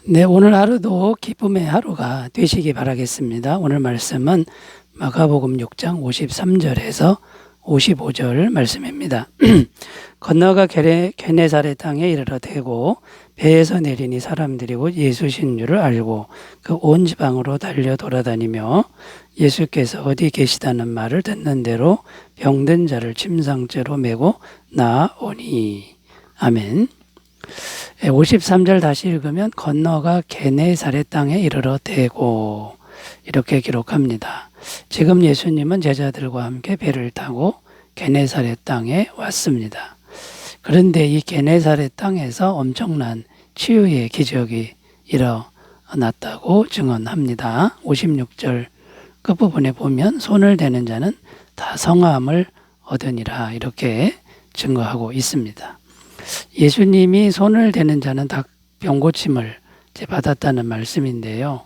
네, 오늘 하루도 기쁨의 하루가 되시기 바라겠습니다. 오늘 말씀은 마가복음 6장 53절에서 55절 말씀입니다. 건너가 게네사렛 땅에 이르러 대고 배에서 내리니 사람들이 곧 예수신 줄을 알고 그 온 지방으로 달려 돌아다니며 예수께서 어디 계시다는 말을 듣는 대로 병든 자를 침상째로 메고 나아오니. 아멘. 53절 다시 읽으면 건너가 게네사렛 땅에 이르러 대고 이렇게 기록합니다. 지금 예수님은 제자들과 함께 배를 타고 게네사렛 땅에 왔습니다. 그런데 이 게네사렛 땅에서 엄청난 치유의 기적이 일어났다고 증언합니다. 56절 끝부분에 보면 손을 대는 자는 다 성함을 얻으니라 이렇게 증거하고 있습니다. 예수님이 손을 대는 자는 다 병고침을 받았다는 말씀인데요.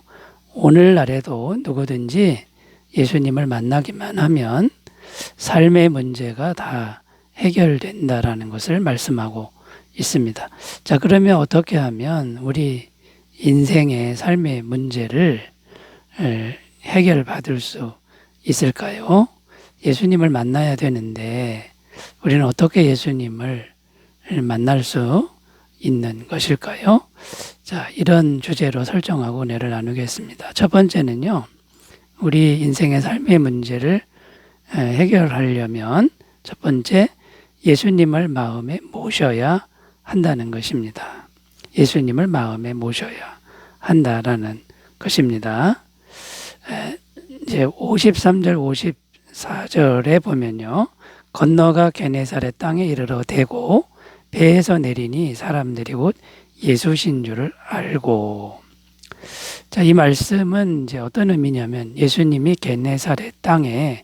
오늘날에도 누구든지 예수님을 만나기만 하면 삶의 문제가 다 해결된다라는 것을 말씀하고 있습니다. 자, 그러면 어떻게 하면 우리 인생의 삶의 문제를 해결받을 수 있을까요? 예수님을 만나야 되는데 우리는 어떻게 예수님을 만날 수 있는 것일까요? 자, 이런 주제로 설정하고 은혜를 나누겠습니다. 첫 번째는요, 우리 인생의 삶의 문제를 해결하려면 첫 번째, 예수님을 마음에 모셔야 한다는 것입니다. 예수님을 마음에 모셔야 한다라는 것입니다. 이제 53절, 54절에 보면요, 건너가 게네사렛 땅에 이르러 대고 배에서 내리니 사람들이 곧 예수신 줄을 알고. 자, 이 말씀은 이제 어떤 의미냐면 예수님이 게네사렛 땅에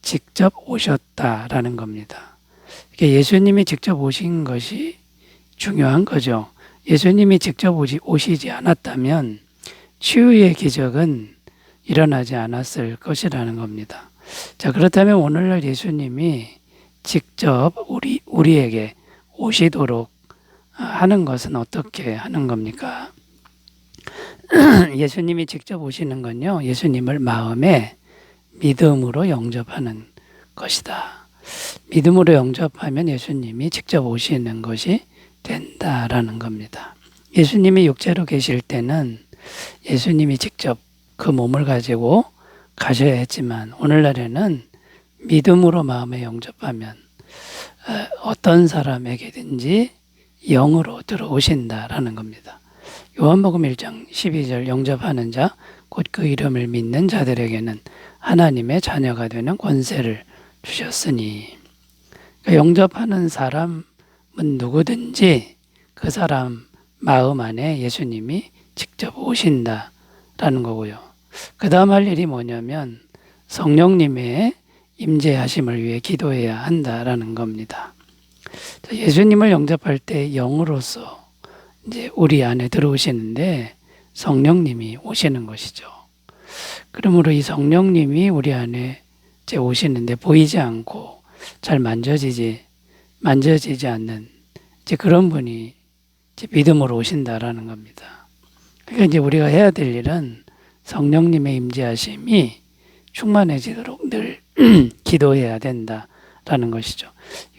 직접 오셨다라는 겁니다. 예수님이 직접 오신 것이 중요한 거죠. 예수님이 직접 오시지 않았다면 치유의 기적은 일어나지 않았을 것이라는 겁니다. 자, 그렇다면 오늘날 예수님이 직접 우리에게 오시도록 하는 것은 어떻게 하는 겁니까? 예수님이 직접 오시는 건요, 예수님을 마음에 믿음으로 영접하는 것이다. 믿음으로 영접하면 예수님이 직접 오시는 것이 된다라는 겁니다. 예수님이 육체로 계실 때는 예수님이 직접 그 몸을 가지고 가셔야 했지만 오늘날에는 믿음으로 마음에 영접하면 어떤 사람에게든지 영으로 들어오신다라는 겁니다. 요한복음 1장 12절 영접하는 자, 곧 그 이름을 믿는 자들에게는 하나님의 자녀가 되는 권세를 주셨으니. 그러니까 영접하는 사람은 누구든지 그 사람 마음 안에 예수님이 직접 오신다라는 거고요. 그 다음 할 일이 뭐냐면 성령님의 임재하심을 위해 기도해야 한다라는 겁니다. 예수님을 영접할 때 영으로서 이제 우리 안에 들어오시는데 성령님이 오시는 것이죠. 그러므로 이 성령님이 우리 안에 이제 오시는데 보이지 않고 잘 만져지지 않는 이제 그런 분이 이제 믿음으로 오신다라는 겁니다. 그러니까 이제 우리가 해야 될 일은 성령님의 임재하심이 충만해지도록 늘 기도해야 된다라는 것이죠.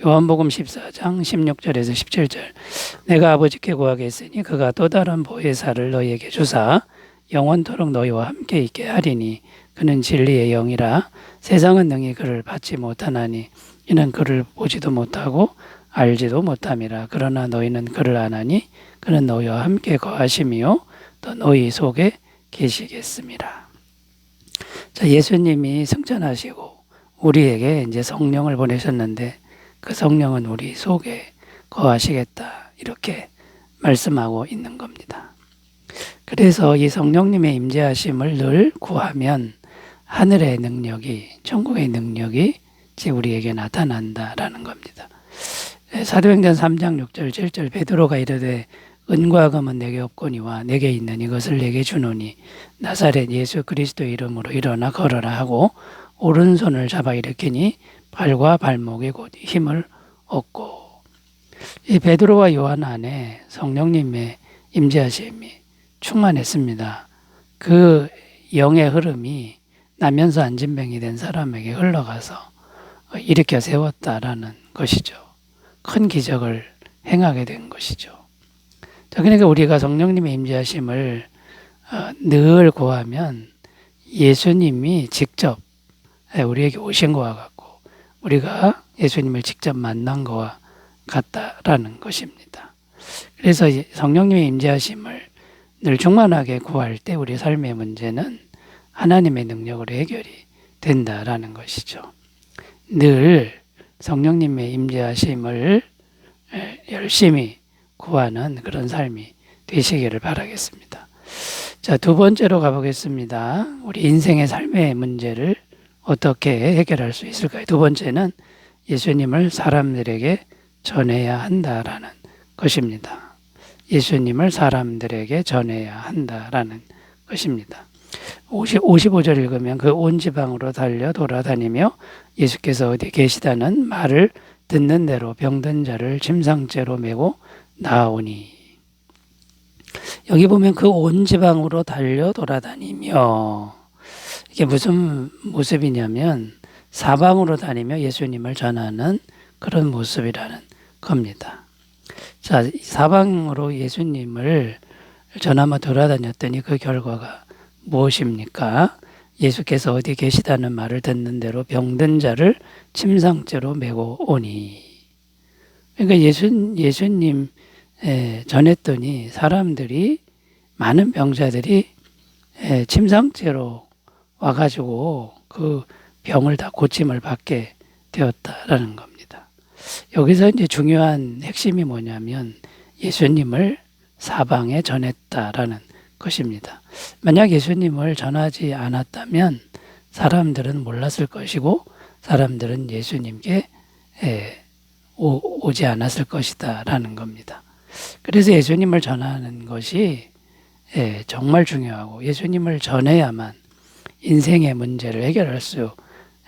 요한복음 14장 16절에서 17절 내가 아버지께 구하겠으니 그가 또 다른 보혜사를 너희에게 주사 영원토록 너희와 함께 있게 하리니 그는 진리의 영이라 세상은 능히 그를 받지 못하나니 이는 그를 보지도 못하고 알지도 못함이라 그러나 너희는 그를 아나니 그는 너희와 함께 거하심이요 또 너희 속에 계시겠습니다. 자, 예수님이 승천하시고 우리에게 이제 성령을 보내셨는데 그 성령은 우리 속에 거하시겠다 이렇게 말씀하고 있는 겁니다. 그래서 이 성령님의 임재하심을 늘 구하면 하늘의 능력이 천국의 능력이 우리에게 나타난다라는 겁니다. 사도행전 3장 6절 7절 베드로가 이르되 은과 금은 내게 없거니와 내게 있는 이것을 내게 주노니 나사렛 예수 그리스도 이름으로 일어나 걸어라 하고 오른손을 잡아 일으키니 발과 발목에 곧 힘을 얻고. 이 베드로와 요한 안에 성령님의 임재하심이 충만했습니다. 그 영의 흐름이 나면서 안진병이 된 사람에게 흘러가서 일으켜 세웠다라는 것이죠. 큰 기적을 행하게 된 것이죠. 자, 그러니까 우리가 성령님의 임재하심을 늘 구하면 예수님이 직접 우리에게 오신 것과 같고 우리가 예수님을 직접 만난 것과 같다라는 것입니다. 그래서 성령님의 임재하심을 늘 충만하게 구할 때 우리 삶의 문제는 하나님의 능력으로 해결이 된다라는 것이죠. 늘 성령님의 임재하심을 열심히 구하는 그런 삶이 되시기를 바라겠습니다. 자, 두 번째로 가보겠습니다. 우리 인생의 삶의 문제를 어떻게 해결할 수 있을까요? 두 번째는 예수님을 사람들에게 전해야 한다라는 것입니다. 예수님을 사람들에게 전해야 한다라는 것입니다. 55절 읽으면 그 온 지방으로 달려 돌아다니며 예수께서 어디 계시다는 말을 듣는 대로 병든 자를 침상째로 메고 나오니. 여기 보면 그 온 지방으로 달려 돌아다니며, 이게 무슨 모습이냐면 사방으로 다니며 예수님을 전하는 그런 모습이라는 겁니다. 자, 사방으로 예수님을 전하며 돌아다녔더니 그 결과가 무엇입니까? 예수께서 어디 계시다는 말을 듣는 대로 병든 자를 침상째로 메고 오니. 그러니까 예수님 전했더니 사람들이, 많은 병자들이 침상째로 와가지고 그 병을 다 고침을 받게 되었다라는 겁니다. 여기서 이제 중요한 핵심이 뭐냐면 예수님을 사방에 전했다라는 것입니다. 만약 예수님을 전하지 않았다면 사람들은 몰랐을 것이고 사람들은 예수님께 오지 않았을 것이다라는 겁니다. 그래서 예수님을 전하는 것이 정말 중요하고 예수님을 전해야만 인생의 문제를 해결할 수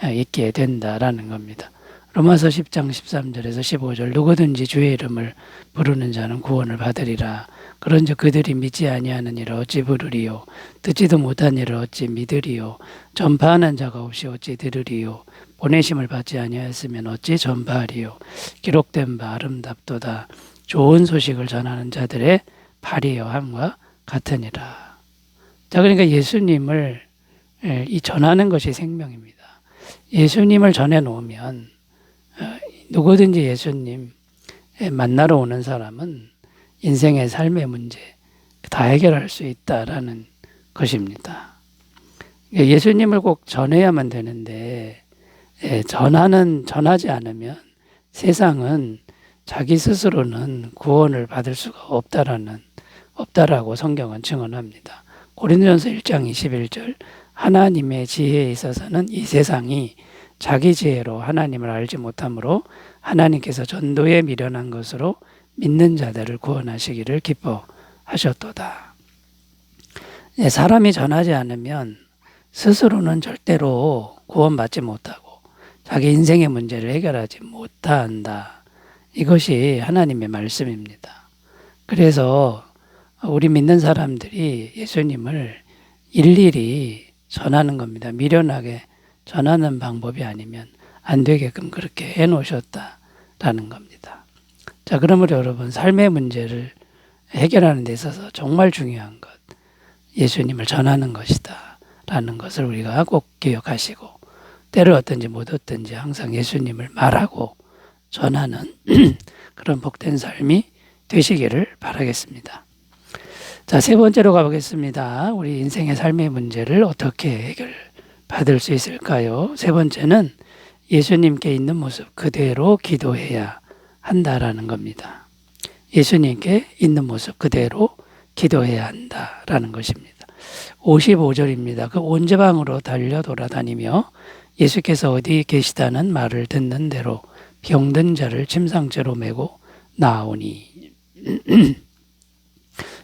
있게 된다라는 겁니다. 로마서 10장 13절에서 15절 누구든지 주의 이름을 부르는 자는 구원을 받으리라. 그런즉 그들이 믿지 아니하는 일을 어찌 부르리요. 듣지도 못한 일을 어찌 믿으리요. 전파하는 자가 없이 어찌 들으리요. 보내심을 받지 아니하였으면 어찌 전파하리요. 기록된 바 아름답도다. 좋은 소식을 전하는 자들의 발이여함과 같으니라. 자, 그러니까 예수님을 전하는 것이 생명입니다. 예수님을 전해놓으면 누구든지 예수님 만나러 오는 사람은 인생의 삶의 문제 다 해결할 수 있다라는 것입니다. 예수님을 꼭 전해야만 되는데 전하지 않으면 세상은 자기 스스로는 구원을 받을 수가 없다라고 성경은 증언합니다. 고린도전서 1장 21절 하나님의 지혜에 있어서는 이 세상이 자기 지혜로 하나님을 알지 못하므로 하나님께서 전도에 미련한 것으로 믿는 자들을 구원하시기를 기뻐하셨도다. 사람이 전하지 않으면 스스로는 절대로 구원받지 못하고 자기 인생의 문제를 해결하지 못한다. 이것이 하나님의 말씀입니다. 그래서 우리 믿는 사람들이 예수님을 일일이 전하는 겁니다. 미련하게 전하는 방법이 아니면 안 되게끔 그렇게 해놓으셨다라는 겁니다. 자, 그러므로 여러분 삶의 문제를 해결하는 데 있어서 정말 중요한 것, 예수님을 전하는 것이다 라는 것을 우리가 꼭 기억하시고 때를 얻든지 못 얻든지 항상 예수님을 말하고 전하는 그런 복된 삶이 되시기를 바라겠습니다. 자, 세 번째로 가보겠습니다. 우리 인생의 삶의 문제를 어떻게 해결받을 수 있을까요? 세 번째는 예수님께 있는 모습 그대로 기도해야 한다라는 겁니다. 예수님께 있는 모습 그대로 기도해야 한다라는 것입니다. 55절입니다. 그 온 지방으로 달려 돌아다니며 예수께서 어디 계시다는 말을 듣는 대로 병든 자를 침상째로 메고 나오니.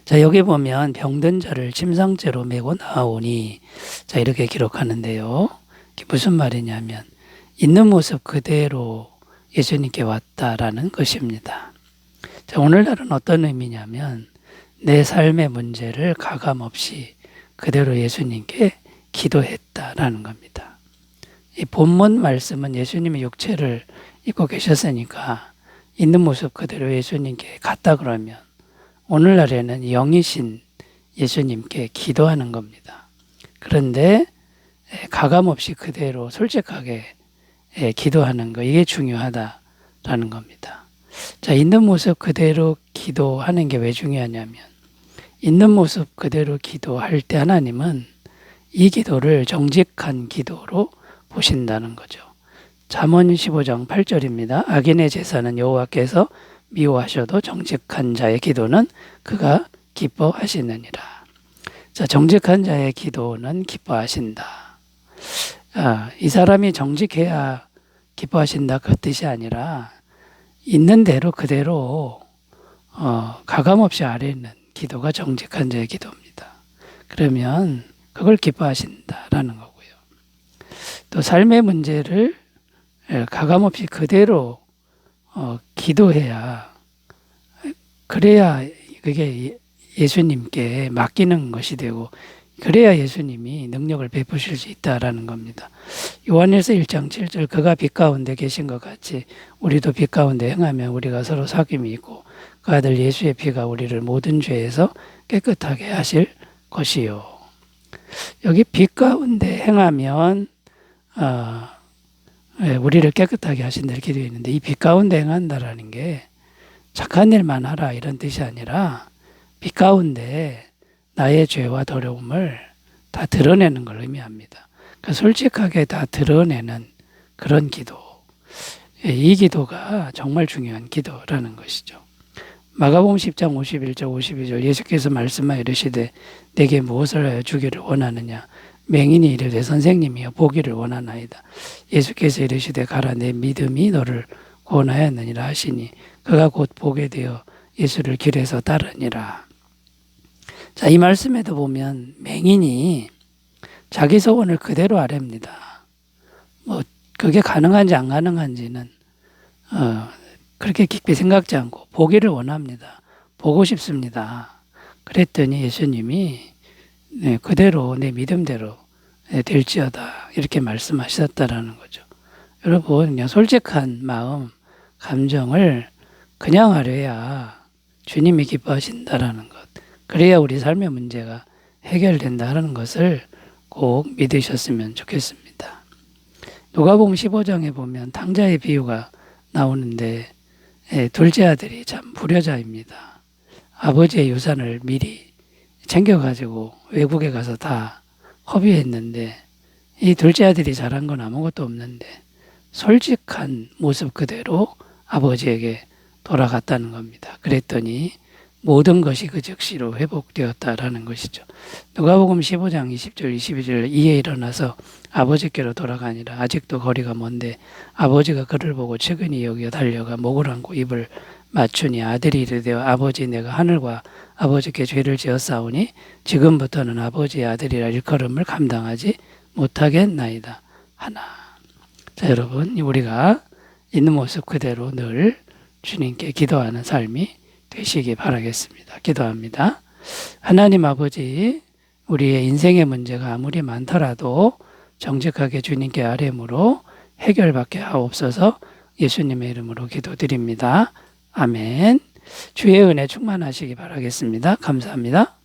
자, 여기 보면 병든 자를 침상째로 메고 나오니, 자, 이렇게 기록하는데요. 이게 무슨 말이냐면 있는 모습 그대로 예수님께 왔다라는 것입니다. 자, 오늘날은 어떤 의미냐면 내 삶의 문제를 가감없이 그대로 예수님께 기도했다라는 겁니다. 이 본문 말씀은 예수님이 육체를 입고 계셨으니까 있는 모습 그대로 예수님께 갔다 그러면 오늘날에는 영이신 예수님께 기도하는 겁니다. 그런데 가감없이 그대로 솔직하게 기도하는 거, 이게 중요하다라는 겁니다. 자, 있는 모습 그대로 기도하는 게 왜 중요하냐면 있는 모습 그대로 기도할 때 하나님은 이 기도를 정직한 기도로 보신다는 거죠. 잠언 15장 8절입니다. 악인의 제사는 여호와께서 미워하셔도 정직한 자의 기도는 그가 기뻐하시느니라. 자, 정직한 자의 기도는 기뻐하신다. 이 사람이 정직해야 기뻐하신다 그 뜻이 아니라 있는 대로 그대로 가감없이 아뢰는 기도가 정직한 자의 기도입니다. 그러면 그걸 기뻐하신다라는 거고요. 또 삶의 문제를 가감없이 그대로 기도해야, 그래야 그게 예수님께 맡기는 것이 되고 그래야 예수님이 능력을 베푸실 수 있다라는 겁니다. 요한일서 1장 7절 그가 빛 가운데 계신 것 같이 우리도 빛 가운데 행하면 우리가 서로 사귐이 있고 그 아들 예수의 피가 우리를 모든 죄에서 깨끗하게 하실 것이요. 여기 빛 가운데 행하면 우리를 깨끗하게 하신다 이렇게 되어 있는데 이 빛 가운데 행한다라는 게 착한 일만 하라 이런 뜻이 아니라 빛 가운데 나의 죄와 더러움을 다 드러내는 걸 의미합니다. 그러니까 솔직하게 다 드러내는 그런 기도. 이 기도가 정말 중요한 기도라는 것이죠. 마가복음 10장 51절 52절 예수께서 말씀하여 이르시되 내게 무엇을 하여 주기를 원하느냐 맹인이 이르되 선생님이여 보기를 원하나이다. 예수께서 이르시되 가라 내 믿음이 너를 구원하였느니라 하시니 그가 곧 보게 되어 예수를 길에서 따르니라. 자, 이 말씀에도 보면 맹인이 자기 소원을 그대로 아뢰입니다. 뭐 그게 가능한지 안 가능한지는 그렇게 깊이 생각지 않고 보기를 원합니다. 보고 싶습니다. 그랬더니 예수님이 그대로 내 믿음대로 될지어다 이렇게 말씀하셨다라는 거죠. 여러분 그냥 솔직한 마음, 감정을 그냥 아뢰야 주님이 기뻐하신다라는 것. 그래야 우리 삶의 문제가 해결된다는 것을 꼭 믿으셨으면 좋겠습니다. 누가복음 15장에 보면 탕자의 비유가 나오는데 둘째 아들이 참 불효자입니다. 아버지의 유산을 미리 챙겨가지고 외국에 가서 다 허비했는데 이 둘째 아들이 잘한 건 아무것도 없는데 솔직한 모습 그대로 아버지에게 돌아갔다는 겁니다. 그랬더니 모든 것이 그 즉시로 회복되었다라는 것이죠. 누가복음 15장 20절 22절 이에 일어나서 아버지께로 돌아가니라. 아직도 거리가 먼데 아버지가 그를 보고 측은히 여겨 달려가 목을 안고 입을 맞추니 아들이 이르되 아버지 내가 하늘과 아버지께 죄를 지었사오니 지금부터는 아버지의 아들이라 일컬음을 감당하지 못하겠나이다 하나. 자, 여러분 우리가 있는 모습 그대로 늘 주님께 기도하는 삶이 되시기 바라겠습니다. 기도합니다. 하나님 아버지, 우리의 인생의 문제가 아무리 많더라도 정직하게 주님께 아뢰므로 해결받게 하옵소서. 예수님의 이름으로 기도드립니다. 아멘. 주의 은혜 충만하시기 바라겠습니다. 감사합니다.